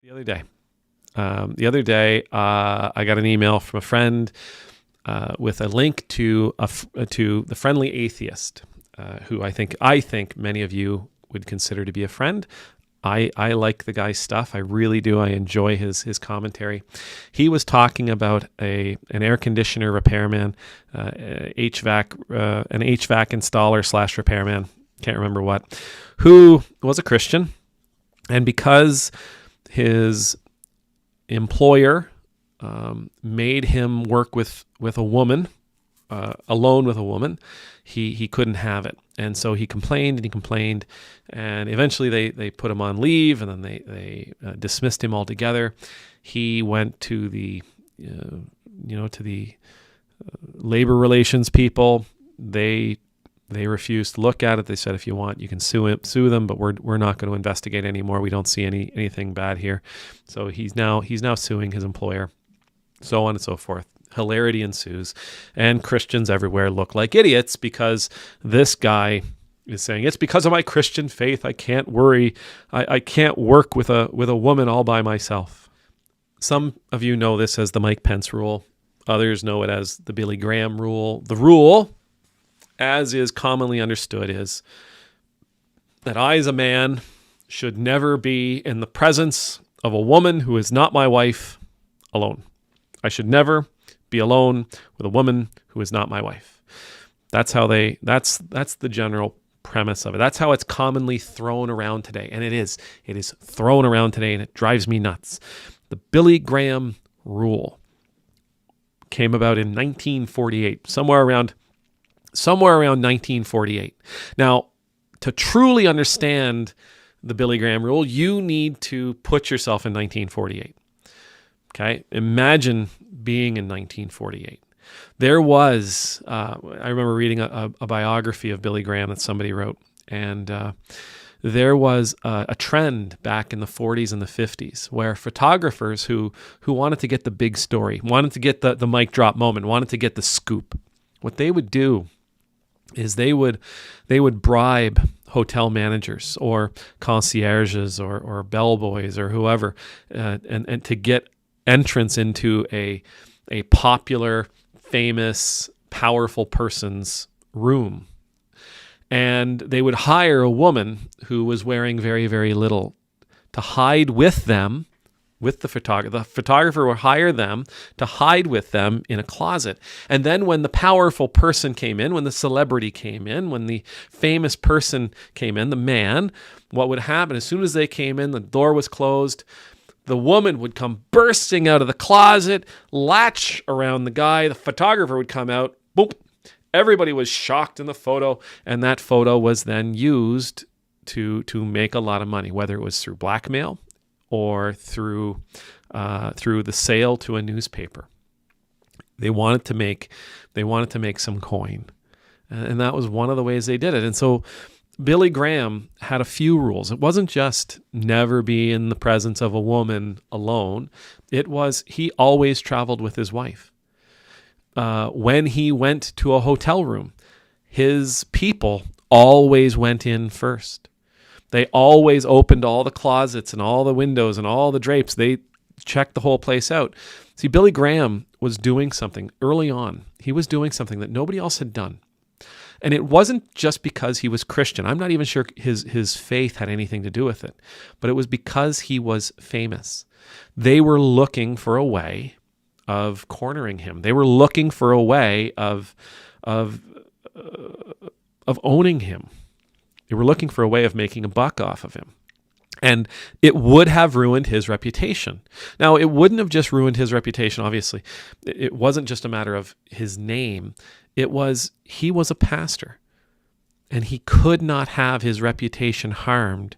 The other day, I got an email from a friend with a link to the Friendly Atheist, who I think many of you would consider to be a friend. I like the guy's stuff. I really do. I enjoy his commentary. He was talking about an air conditioner repairman, an HVAC installer / repairman. Can't remember what, who was a Christian, and because his employer made him work with a woman, alone with a woman, he couldn't have it. And so he complained, and eventually they put him on leave, and then they dismissed him altogether. He went to the labor relations people. They refused to look at it. They said, if you want, you can sue them, but we're not going to investigate anymore. We don't see anything bad here. So he's now suing his employer, so on and so forth. Hilarity ensues, and Christians everywhere look like idiots because this guy is saying, it's because of my Christian faith. I can't worry. I can't work with a woman all by myself. Some of you know this as the Mike Pense rule. Others know it as the Billy Graham rule. The rule, as is commonly understood, is that I, as a man, should never be in the presence of a woman who is not my wife alone. I should never be alone with a woman who is not my wife. That's the general premise of it. That's how it's commonly thrown around today. And it is thrown around today, and it drives me nuts. The Billy Graham rule came about in 1948, somewhere around 1948. Now, to truly understand the Billy Graham rule, you need to put yourself in 1948. Okay? Imagine being in 1948. There was, I remember reading a biography of Billy Graham that somebody wrote, and there was a trend back in the 40s and the 50s where photographers who wanted to get the big story, wanted to get the mic drop moment, wanted to get the scoop, what they would do is they would bribe hotel managers or concierges or bellboys or whoever, and to get entrance into a popular, famous, powerful person's room. And they would hire a woman who was wearing very, very little to hide with them, with the photographer. The photographer would hire them to hide with them in a closet. And then when the powerful person came in, when the celebrity came in, when the famous person came in, the man, what would happen? As soon as they came in, the door was closed, the woman would come bursting out of the closet, latch around the guy, the photographer would come out, boop. Everybody was shocked in the photo, and that photo was then used to make a lot of money, whether it was through blackmail or through the sale to a newspaper. They wanted to make some coin, and that was one of the ways they did it. And so Billy Graham had a few rules. It wasn't just never be in the presence of a woman alone. It was he always traveled with his wife. When he went to a hotel room, his people always went in first. They always opened all the closets and all the windows and all the drapes. They checked the whole place out. See, Billy Graham was doing something early on. He was doing something that nobody else had done. And it wasn't just because he was Christian. I'm not even sure his faith had anything to do with it. But it was because he was famous. They were looking for a way of cornering him. They were looking for a way of owning him. They were looking for a way of making a buck off of him. And it would have ruined his reputation. Now, it wouldn't have just ruined his reputation, obviously. It wasn't just a matter of his name. He was a pastor, and he could not have his reputation harmed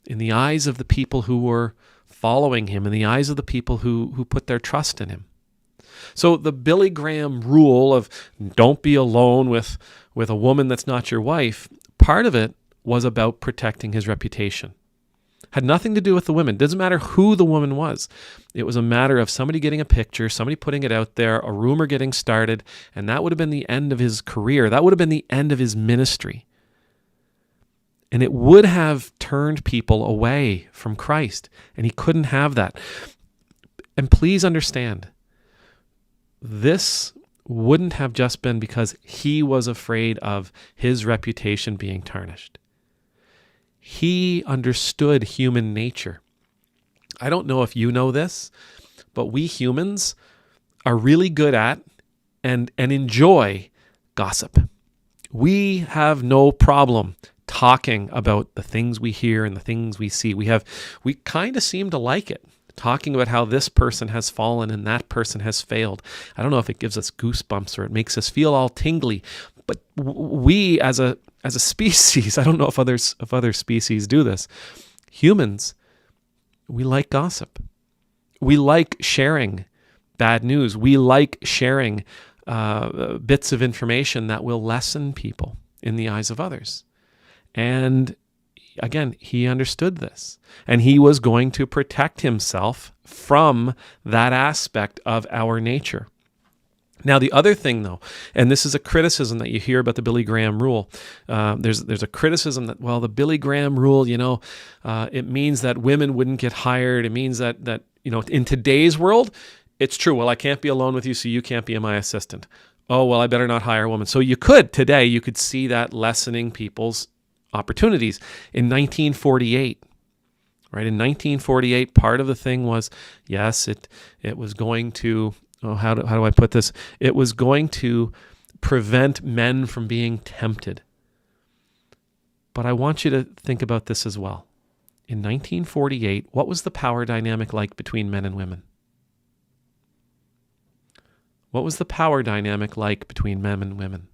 in the eyes of the people who were following him, in the eyes of the people who put their trust in him. So the Billy Graham rule of don't be alone with a woman that's not your wife, part of it was about protecting his reputation. Had nothing to do with the women. Doesn't matter who the woman was. It was a matter of somebody getting a picture, somebody putting it out there, a rumor getting started, and that would have been the end of his career. That would have been the end of his ministry. And it would have turned people away from Christ. And he couldn't have that. And please understand, this wouldn't have just been because he was afraid of his reputation being tarnished. He understood human nature. I don't know if you know this, but we humans are really good at and enjoy gossip. We have no problem talking about the things we hear and the things we see. We kind of seem to like it, talking about how this person has fallen and that person has failed. I don't know if it gives us goosebumps or it makes us feel all tingly, but we as a species, I don't know if other species do this. Humans, we like gossip. We like sharing bad news. We like sharing bits of information that will lessen people in the eyes of others. And again, he understood this, and he was going to protect himself from that aspect of our nature. Now, the other thing, though, and this is a criticism that you hear about the Billy Graham rule. There's a criticism that, well, the Billy Graham rule, it means that women wouldn't get hired. It means that in today's world, it's true. Well, I can't be alone with you, so you can't be my assistant. Oh, well, I better not hire a woman. So you could see that lessening people's opportunities. In 1948, right? In 1948, part of the thing was, yes, it was going to, how do I put this? It was going to prevent men from being tempted. But I want you to think about this as well. In 1948, what was the power dynamic like between men and women? What was the power dynamic like between men and women?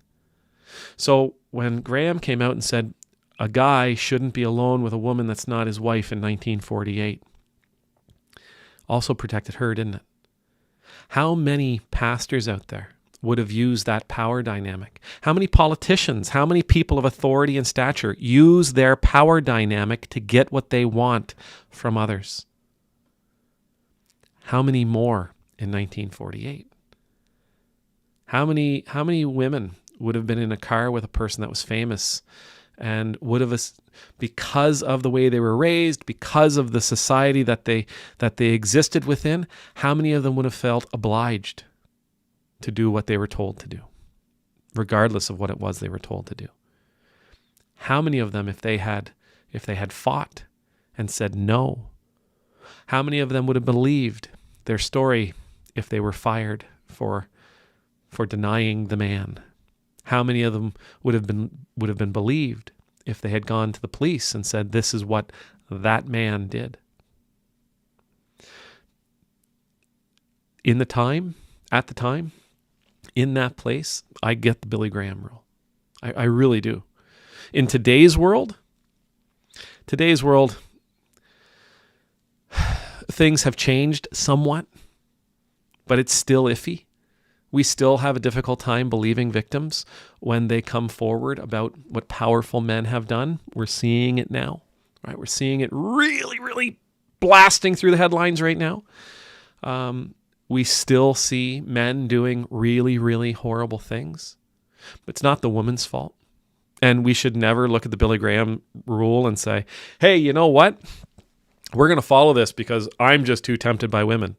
So when Graham came out and said a guy shouldn't be alone with a woman that's not his wife in 1948, also protected her, didn't it? How many pastors out there would have used that power dynamic? How many politicians, how many people of authority and stature use their power dynamic to get what they want from others? How many more in 1948? How many women would have been in a car with a person that was famous and would have, because of the way they were raised, because of the society that they existed within, how many of them would have felt obliged to do what they were told to do, regardless of what it was they were told to do? How many of them, if they had fought and said no, how many of them would have believed their story if they were fired for denying the man? How many of them would have been believed if they had gone to the police and said, this is what that man did? At the time, in that place, I get the Billy Graham rule. I really do. In today's world, things have changed somewhat, but it's still iffy. We still have a difficult time believing victims when they come forward about what powerful men have done. We're seeing it now, right? We're seeing it really, really blasting through the headlines right now. We still see men doing really, really horrible things. But it's not the woman's fault. And we should never look at the Billy Graham rule and say, hey, you know what? We're going to follow this because I'm just too tempted by women.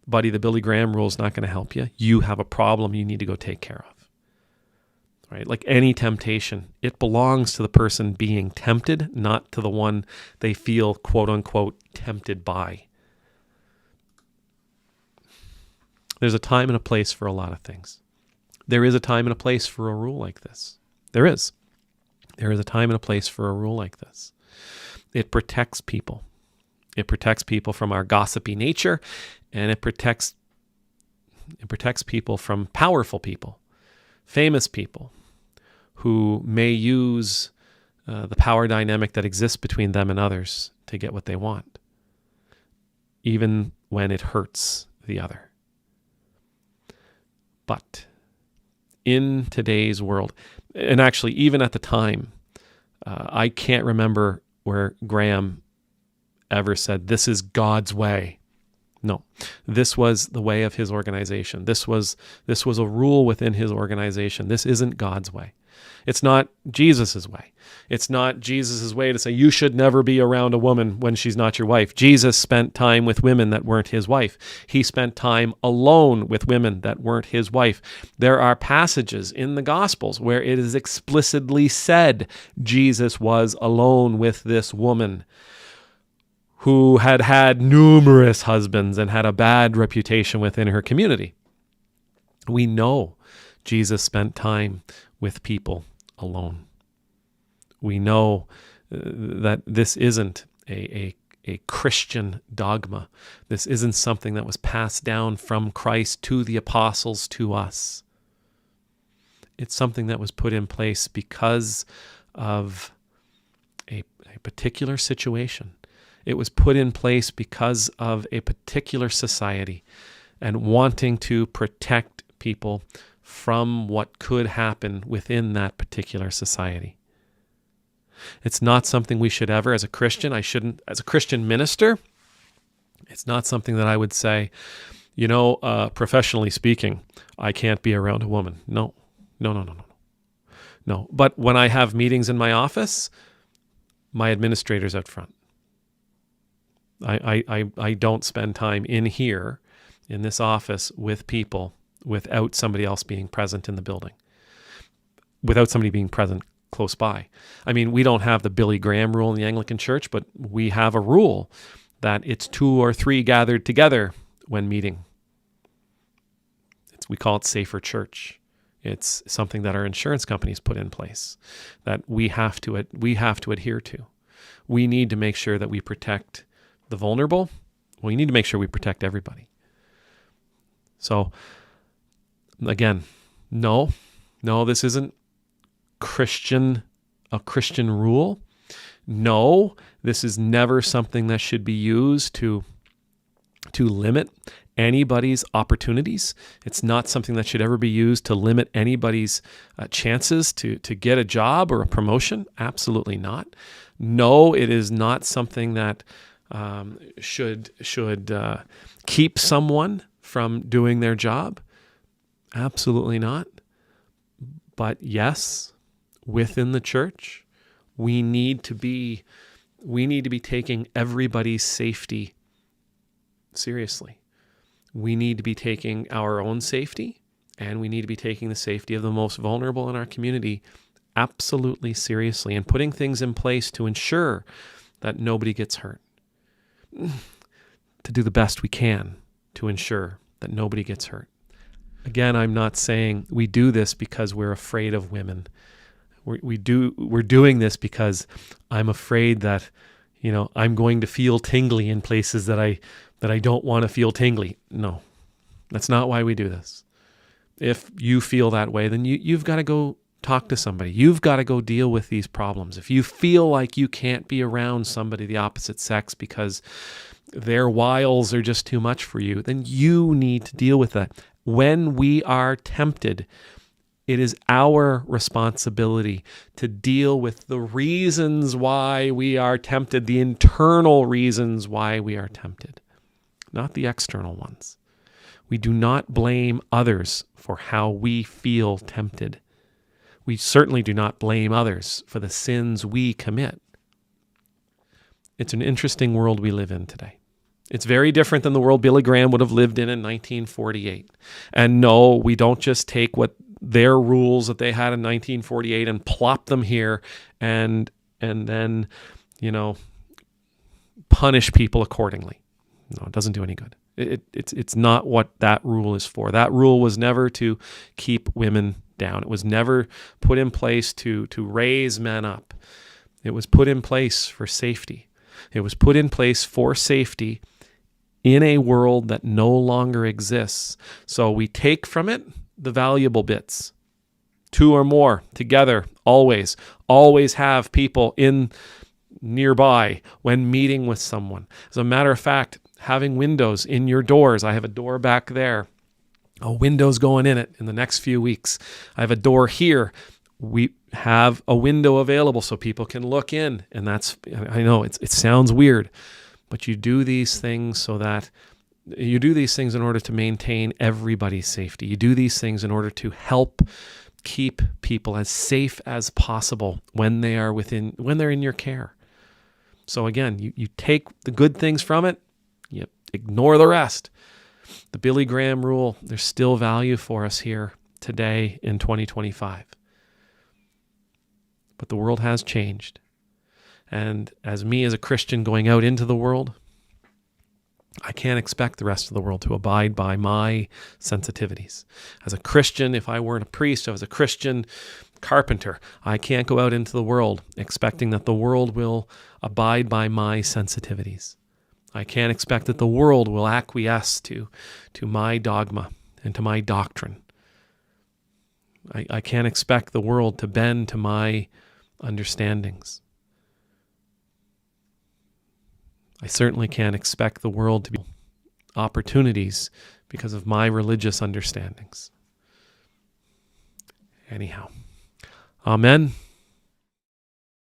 Buddy, the Billy Graham rule is not going to help you. You have a problem you need to go take care of. Right? Like any temptation, it belongs to the person being tempted, not to the one they feel, quote unquote, tempted by. There's a time and a place for a lot of things. There is a time and a place for a rule like this. There is. There is a time and a place for a rule like this. It protects people. It protects people from our gossipy nature, and it protects people from powerful people, famous people, who may use the power dynamic that exists between them and others to get what they want, even when it hurts the other. But in today's world, and actually even at the time, I can't remember where Graham ever said, this is God's way. No, this was the way of his organization. This was a rule within his organization. This isn't God's way. It's not Jesus's way. It's not Jesus's way to say you should never be around a woman when she's not your wife. Jesus spent time with women that weren't his wife. He spent time alone with women that weren't his wife. There are passages in the Gospels where it is explicitly said Jesus was alone with this woman who had had numerous husbands and had a bad reputation within her community. We know Jesus spent time with people alone. We know that this isn't a Christian dogma. This isn't something that was passed down from Christ to the apostles to us. It's something that was put in place because of a particular situation. It was put in place because of a particular society and wanting to protect people from what could happen within that particular society. It's not something we should ever, as a Christian, as a Christian minister, it's not something that I would say, professionally speaking, I can't be around a woman. No. But when I have meetings in my office, my administrator's out front. I don't spend time in here, in this office, with people without somebody else being present in the building, without somebody being present close by. I mean, we don't have the Billy Graham rule in the Anglican Church, but we have a rule that it's 2 or 3 gathered together when meeting. We call it safer church. It's something that our insurance companies put in place that we have to adhere to. We need to make sure that we protect the vulnerable. We need to make sure we protect everybody. So again, no, this isn't a Christian rule. No, this is never something that should be used to limit anybody's opportunities. It's not something that should ever be used to limit anybody's chances to get a job or a promotion. Absolutely not. No, it is not something that should keep someone from doing their job. Absolutely not. But yes, within the church, we need to be taking everybody's safety seriously. We need to be taking our own safety, and we need to be taking the safety of the most vulnerable in our community absolutely seriously, and putting things in place to ensure that nobody gets hurt. To do the best we can to ensure that nobody gets hurt. Again, I'm not saying we do this because we're afraid of women. We're doing this because I'm afraid that, I'm going to feel tingly in places that I don't want to feel tingly. No, that's not why we do this. If you feel that way, then you've got to go talk to somebody. You've got to go deal with these problems. If you feel like you can't be around somebody the opposite sex because their wiles are just too much for you, then you need to deal with that. When we are tempted, it is our responsibility to deal with the reasons why we are tempted, the internal reasons why we are tempted, not the external ones. We do not blame others for how we feel tempted. We certainly do not blame others for the sins we commit. It's an interesting world we live in today. It's very different than the world Billy Graham would have lived in 1948. And no, we don't just take what their rules that they had in 1948 and plop them here and then, punish people accordingly. No, it doesn't do any good. It's not what that rule is for. That rule was never to keep women down. It was never put in place to raise men up. It was put in place for safety. It was put in place for safety in a world that no longer exists. So we take from it the valuable bits. 2 or more together, always have people in nearby when meeting with someone. As a matter of fact, having windows in your doors. I have a door back there. A window's going in it in the next few weeks. I have a door here. We have a window available so people can look in. And I know it sounds weird, but you do these things in order to maintain everybody's safety. You do these things in order to help keep people as safe as possible when they're in your care. So again, you take the good things from it, you ignore the rest. The Billy Graham rule, there's still value for us here today in 2025. But the world has changed. And as a Christian going out into the world, I can't expect the rest of the world to abide by my sensitivities. As a Christian, if I weren't a priest, I was a Christian carpenter, I can't go out into the world expecting that the world will abide by my sensitivities. I can't expect that the world will acquiesce to my dogma and to my doctrine. I can't expect the world to bend to my understandings. I certainly can't expect the world to be opportunities because of my religious understandings. Anyhow, amen.